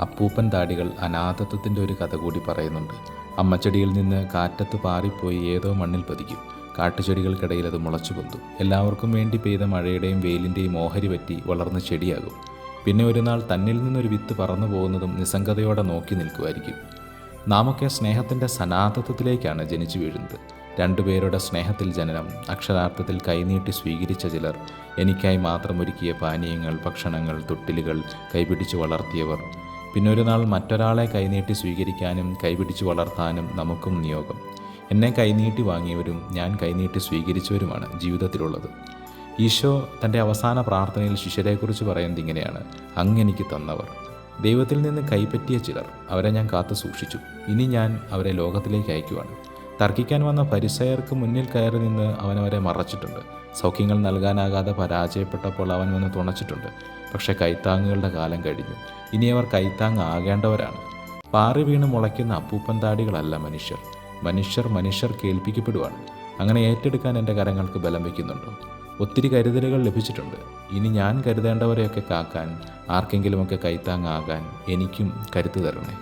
അപ്പൂപ്പൻ താടികൾ അനാഥത്വത്തിൻ്റെ ഒരു കഥ കൂടി പറയുന്നുണ്ട്. അമ്മച്ചെടിയിൽ നിന്ന് കാറ്റത്ത് പാറിപ്പോയി ഏതോ മണ്ണിൽ പതിക്കും. കാട്ടുചെടികൾക്കിടയിൽ അത് മുളച്ചു പൊന്തും. എല്ലാവർക്കും വേണ്ടി പെയ്ത മഴയുടെയും വെയിലിൻ്റെയും ഓഹരി പറ്റി വളർന്ന് ചെടിയാകും. പിന്നെ ഒരു നാൾ തന്നിൽ നിന്നൊരു വിത്ത് പറന്നു പോകുന്നതും നിസ്സംഗതയോടെ നോക്കി നിൽക്കുമായിരിക്കും. നാമൊക്കെ സ്നേഹത്തിൻ്റെ സനാതത്വത്തിലേക്കാണ് ജനിച്ചു വീഴുന്നത്. രണ്ടുപേരുടെ സ്നേഹത്തിൽ ജനനം, അക്ഷരാർത്ഥത്തിൽ കൈനീട്ടി സ്വീകരിച്ച ചിലർ, എനിക്കായി മാത്രം ഒരുക്കിയ പാനീയങ്ങൾ, ഭക്ഷണങ്ങൾ, തൊട്ടിലുകൾ, കൈപിടിച്ച് വളർത്തിയവർ. പിന്നെ ഒരു നാൾ മറ്റൊരാളെ കൈനീട്ടി സ്വീകരിക്കാനും കൈപിടിച്ച് വളർത്താനും നമുക്കും നിയോഗം. എന്നെ കൈനീട്ടി വാങ്ങിയവരും ഞാൻ കൈനീട്ടി സ്വീകരിച്ചവരുമാണ് ജീവിതത്തിലുള്ളത്. ഈശോ തൻ്റെ അവസാന പ്രാർത്ഥനയിൽ ശിഷ്യരെക്കുറിച്ച് പറയുന്നത് ഇങ്ങനെയാണ്: അങ്ങെനിക്ക് തന്നവർ. ദൈവത്തിൽ നിന്ന് കൈപ്പറ്റിയ ചിലർ, അവരെ ഞാൻ കാത്തു സൂക്ഷിച്ചു. ഇനി ഞാൻ അവരെ ലോകത്തിലേക്ക് അയക്കുവാണ്. തർക്കിക്കാൻ വന്ന ഫരിസയർക്ക് മുന്നിൽ കയറി നിന്ന് അവനവരെ മറച്ചിട്ടുണ്ട്. സൗഖ്യങ്ങൾ നൽകാനാകാതെ പരാജയപ്പെട്ടപ്പോൾ അവൻ വന്ന് തുണച്ചിട്ടുണ്ട്. പക്ഷേ കൈത്താങ്ങുകളുടെ കാലം കഴിഞ്ഞു. ഇനി അവർ കൈത്താങ് ആകേണ്ടവരാണ്. പാറി വീണ് മുളയ്ക്കുന്ന അപ്പൂപ്പൻ താടികളല്ല മനുഷ്യർ. മനുഷ്യർ കേൾപ്പിക്കപ്പെടുവാണ്. അങ്ങനെ ഏറ്റെടുക്കാൻ എൻ്റെ കരങ്ങൾക്ക് ബലം വയ്ക്കുന്നുണ്ടോ? ഒത്തിരി കരുതലുകൾ ലഭിച്ചിട്ടുണ്ട്. ഇനി ഞാൻ കരുതേണ്ടവരെയൊക്കെ കാക്കാൻ, ആർക്കെങ്കിലുമൊക്കെ കൈത്താങ്ങാകാൻ എനിക്കും കരുത്ത് തരണേ.